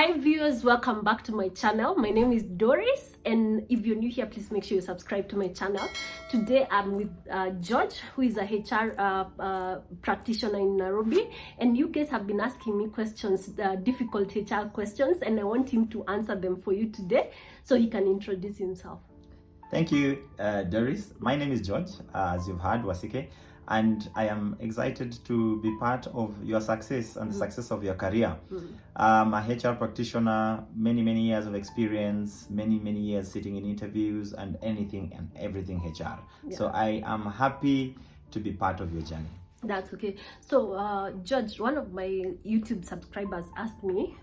Hi viewers, welcome back to my channel. My name is Doris, and if you're new here, please make sure you subscribe to my channel. Today I'm with George, who is a HR practitioner in Nairobi, and you guys have been asking me questions, difficult HR questions, and I want him to answer them for you today, so he can introduce himself. Thank you, Doris. My name is George, as you've heard, Wasike, and I am excited to be part of your success and the success of your career. I'm a HR practitioner, many years of experience, many years sitting in interviews and anything and everything HR. Yeah. So I am happy to be part of your journey. That's okay. So George, one of my YouTube subscribers asked me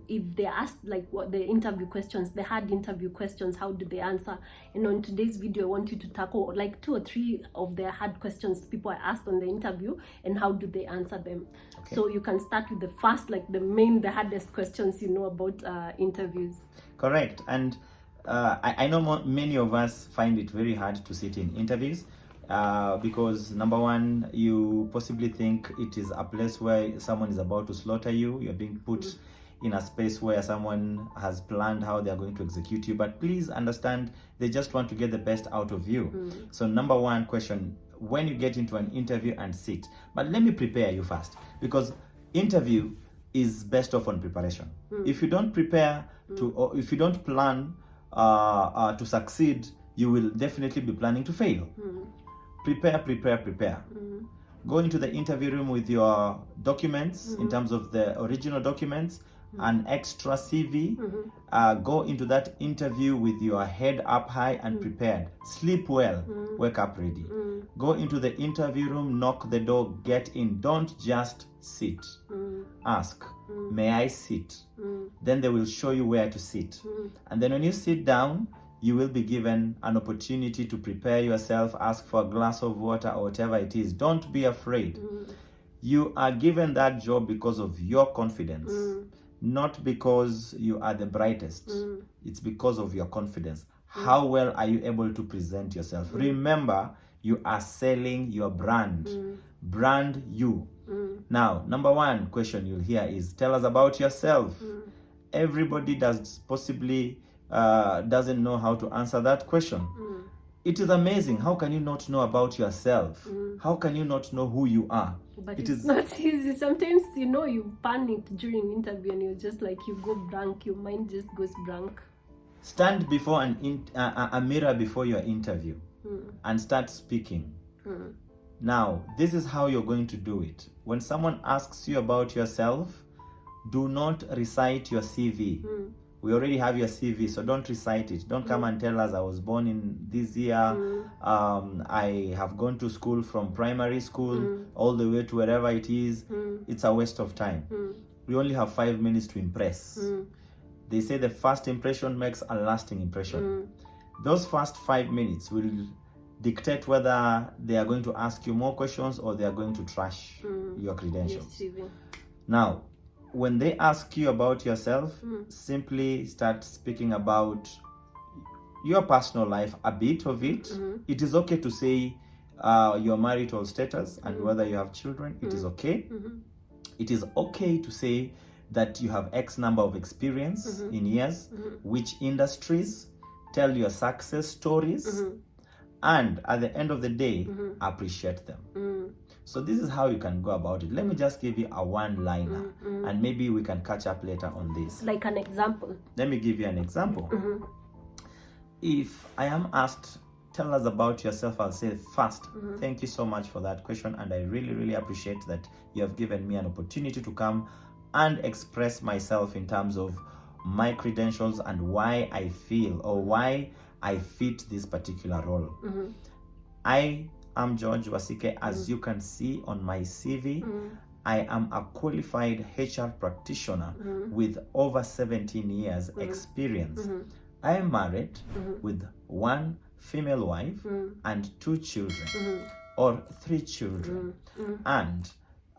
if they asked like what the interview questions, they had interview questions, how do they answer? And on today's video I want you to tackle like 2 or 3 of their hard questions people are asked on the interview and how do they answer them. Okay. So you can start with the first, like the hardest questions you know about interviews. Correct. And I know many of us find it very hard to sit in interviews. Because number one, you possibly think it is a place where someone is about to slaughter you. You're being put in a space where someone has planned how they are going to execute you. But please understand, they just want to get the best out of you. So number one question, when you get into an interview and sit, but let me prepare you first, because interview is based off on preparation. If you don't prepare or if you don't plan to succeed, you will definitely be planning to fail. Prepare. Go into the interview room with your documents, in terms of the original documents, an extra CV. Go into that interview with your head up high and prepared. Sleep well, wake up ready. Go into the interview room, knock the door, get in. Don't just sit. Ask, may I sit? Then they will show you where to sit. And then when you sit down, you will be given an opportunity to prepare yourself, ask for a glass of water or whatever it is. Don't be afraid. You are given that job because of your confidence, not because you are the brightest. It's because of your confidence. How well are you able to present yourself? Remember, you are selling your brand. Brand you. Now, number one question you'll hear is, tell us about yourself. Everybody doesn't know how to answer that question. It is amazing. How can you not know about yourself? How can you not know who you are? But it's not easy. Sometimes, you know, you panic during interview and you're just like, you go blank, your mind just goes blank. Stand before a mirror before your interview and start speaking. Now, this is how you're going to do it. When someone asks you about yourself, do not recite your CV. We already have your CV, so don't recite it. Don't come and tell us I was born in this year. I have gone to school from primary school all the way to wherever it is. It's a waste of time. We only have 5 minutes to impress. They say the first impression makes a lasting impression. Those first 5 minutes will dictate whether they are going to ask you more questions or they are going to trash your credentials. Now, when they ask you about yourself, simply start speaking about your personal life, a bit of it. It is okay to say your marital status and whether you have children. It is okay. It is okay to say that you have X number of experience in years, which industries, tell your success stories, and at the end of the day, appreciate them. So this is how you can go about it. Let me just give you a one-liner, and maybe we can catch up later on this. Like an example. Let me give you an example. If I am asked, tell us about yourself, I'll say first, thank you so much for that question, and I really appreciate that you have given me an opportunity to come and express myself in terms of my credentials and why I feel or why I fit this particular role. I'm George Wasike. As you can see on my CV, I am a qualified HR practitioner with over 17 years experience. I am married with 1 female wife and 2 children or 3 children. And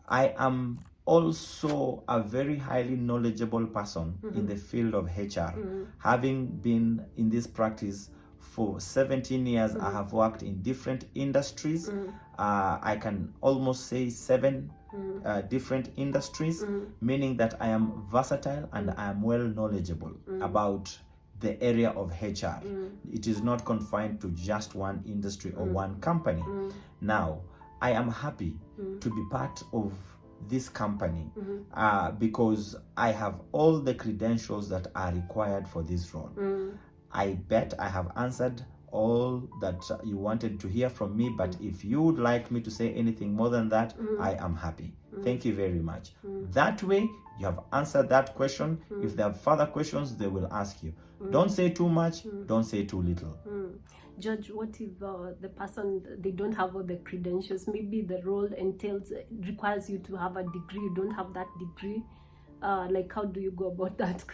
I am also a very highly knowledgeable person in the field of HR. Having been in this practice for 17 years, I have worked in different industries. I can almost say 7 different industries, meaning that I am versatile and I am well knowledgeable about the area of HR. It is not confined to just one industry or one company. Now, I am happy to be part of this company because I have all the credentials that are required for this role. I bet I have answered all that you wanted to hear from me, but if you would like me to say anything more than that, I am happy. Thank you very much. That way, you have answered that question. If there are further questions, they will ask you. Don't say too much, don't say too little. George, what if the person, they don't have all the credentials? Maybe the role requires you to have a degree, you don't have that degree. Like, how do you go about that?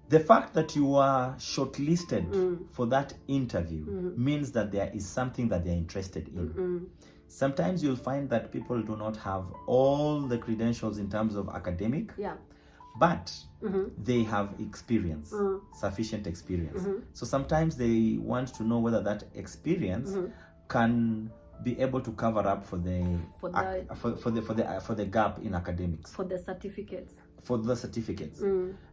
The fact that you are shortlisted for that interview means that there is something that they're interested in. Sometimes you'll find that people do not have all the credentials in terms of academic, but they have experience, sufficient experience. So sometimes they want to know whether that experience can be able to cover up for the gap in academics, for the certificates.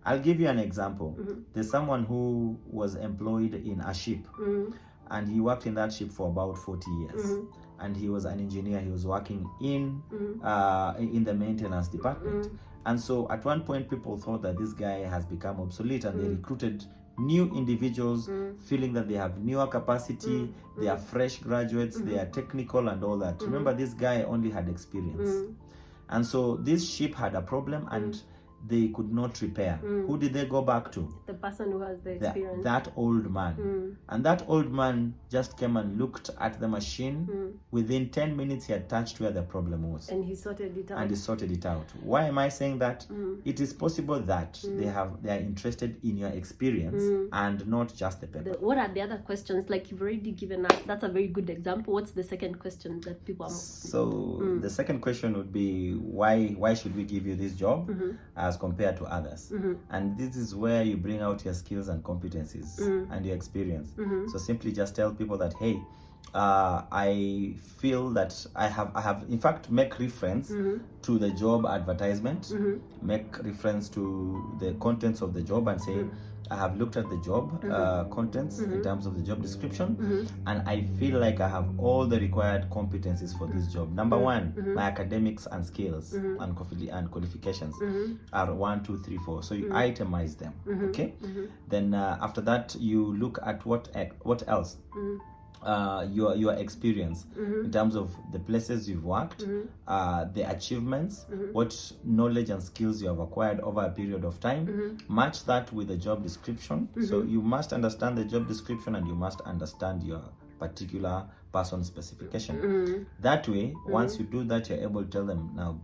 I'll give you an example. There's someone who was employed in a ship, and he worked in that ship for about 40 years. And he was an engineer. He was working in the maintenance department. And so at one point, people thought that this guy has become obsolete, and they recruited new individuals feeling that they have newer capacity, they are fresh graduates, they are technical and all that. Remember, this guy only had experience. And so this ship had a problem, and they could not repair. Who did they go back to? The person who has the experience. That old man. And that old man just came and looked at the machine. Within 10 minutes, he had touched where the problem was. And he sorted it out. Why am I saying that? It is possible that they are interested in your experience and not just the paper. What are the other questions? Like, you've already given us, that's a very good example. What's the second question that people are... So the second question would be, why should we give you this job as compared to others? And this is where you bring out your skills and competencies and your experience. So simply just tell people that, hey, I feel that I have in fact, make reference to the job advertisement, make reference to the contents of the job, and say, I have looked at the job contents in terms of the job description, and I feel like I have all the required competencies for this job. Number one, my academics and skills and qualifications are 1, 2, 3, 4. So you itemize them, okay? Then after that, you look at what else. Your experience in terms of the places you've worked, the achievements, what knowledge and skills you have acquired over a period of time. Match that with the job description. So you must understand the job description, and you must understand your particular person specification. That way, once you do that, you're able to tell them, now,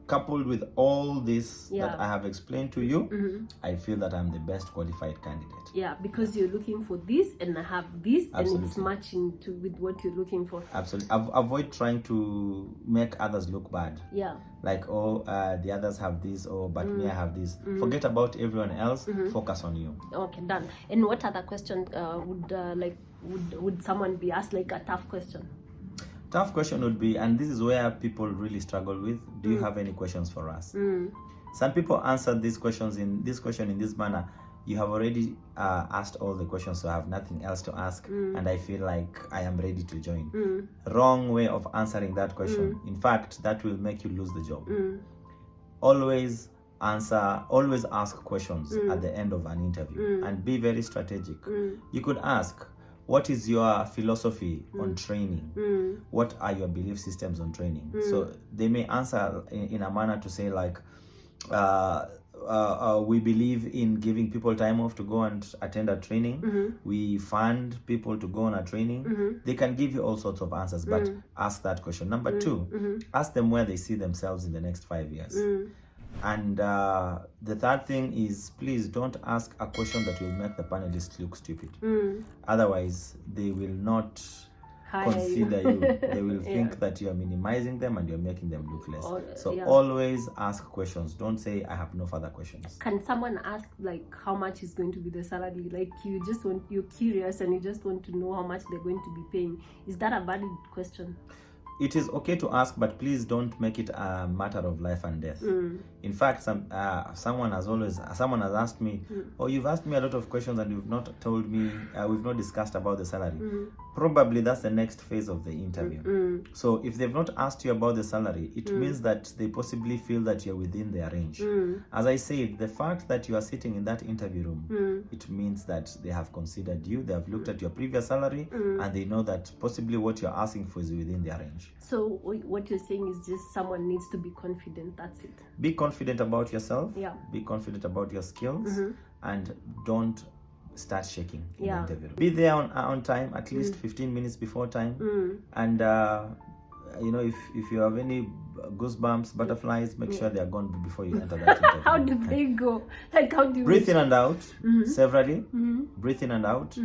coupled with all this that I have explained to you, I feel that I'm the best qualified candidate. Yeah, because you're looking for this, and I have this. Absolutely. And it's matching with what you're looking for. Absolutely. Avoid trying to make others look bad. Yeah. Like, the others have this, but me, I have this. Forget about everyone else. Focus on you. Okay, done. And what other question would someone be asked, like a tough question? Tough question would be, and this is where people really struggle with, do you have any questions for us? Some people answer these questions in this manner: you have already asked all the questions, so I have nothing else to ask, and I feel like I am ready to join. Wrong way of answering that question. In fact, that will make you lose the job. Always ask questions at the end of an interview, and be very strategic. You could ask, what is your philosophy on training? What are your belief systems on training? So they may answer in a manner to say, like, we believe in giving people time off to go and attend a training. We fund people to go on a training. They can give you all sorts of answers, but ask that question. Number two, ask them where they see themselves in the next 5 years. And the third thing is, please don't ask a question that will make the panelists look stupid. Otherwise, they will not consider you. They will think that you're minimizing them and you're making them look less. Always ask questions. Don't say, I have no further questions. Can someone ask, like, how much is going to be the salary? Like, you're curious and you just want to know how much they're going to be paying. Is that a valid question? it is okay to ask, but please don't make it a matter of life and death. In fact, someone has asked me, oh, you've asked me a lot of questions and you've not told me, we've not discussed about the salary. Probably that's the next phase of the interview. So if they've not asked you about the salary, it means that they possibly feel that you're within their range. As I said, the fact that you are sitting in that interview room, it means that they have considered you, they have looked at your previous salary, and they know that possibly what you're asking for is within their range. So what you're saying is just someone needs to be confident, that's it. Be confident about yourself, Yeah. be confident about your skills, and don't start shaking in Yeah. the interview. Be there on time, at least 15 minutes before time, and you know, if you have any goosebumps, butterflies, make sure they are gone before you enter that interview. How do they go? Like, how do you Breathe in and out severally. Breathe in and out,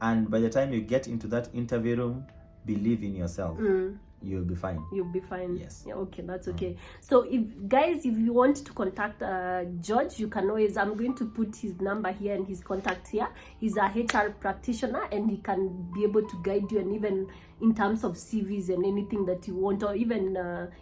and by the time you get into that interview room, believe in yourself. You'll be fine. You'll be fine. Yes. Yeah, okay, that's okay. So if you want to contact George, you can always, I'm going to put his number here and his contact here. He's a HR practitioner and he can be able to guide you, and even in terms of CVs and anything that you want, or even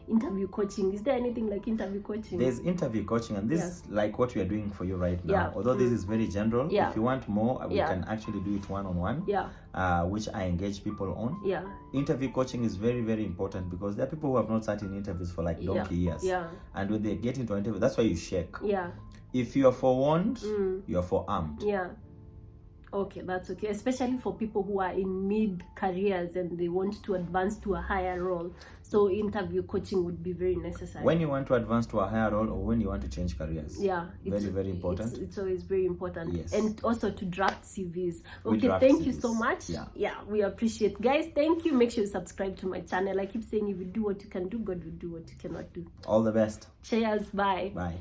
interview coaching. Is there anything like interview coaching? There's interview coaching, and this is like what we are doing for you right now. Yeah. Although this is very general, Yeah. if you want more, we Yeah. can actually do it one-on-one, Yeah. which I engage people on. Yeah. Interview coaching is very, very important because there are people who have not sat in interviews for like donkey years. Yeah. And when they get into an interview, that's why you shake. Yeah. If you are forewarned, you are forearmed. Yeah. Okay, that's okay. Especially for people who are in mid careers and they want to advance to a higher role. So interview coaching would be very necessary. When you want to advance to a higher role or when you want to change careers. Yeah. Very, very important. It's always very important. Yes. And also to draft CVs. We Okay, draft thank you CVs. so much. Yeah. We appreciate. Guys, thank you. Make sure you subscribe to my channel. I keep saying if you do what you can do, God will do what you cannot do. All the best. Cheers. Bye. Bye.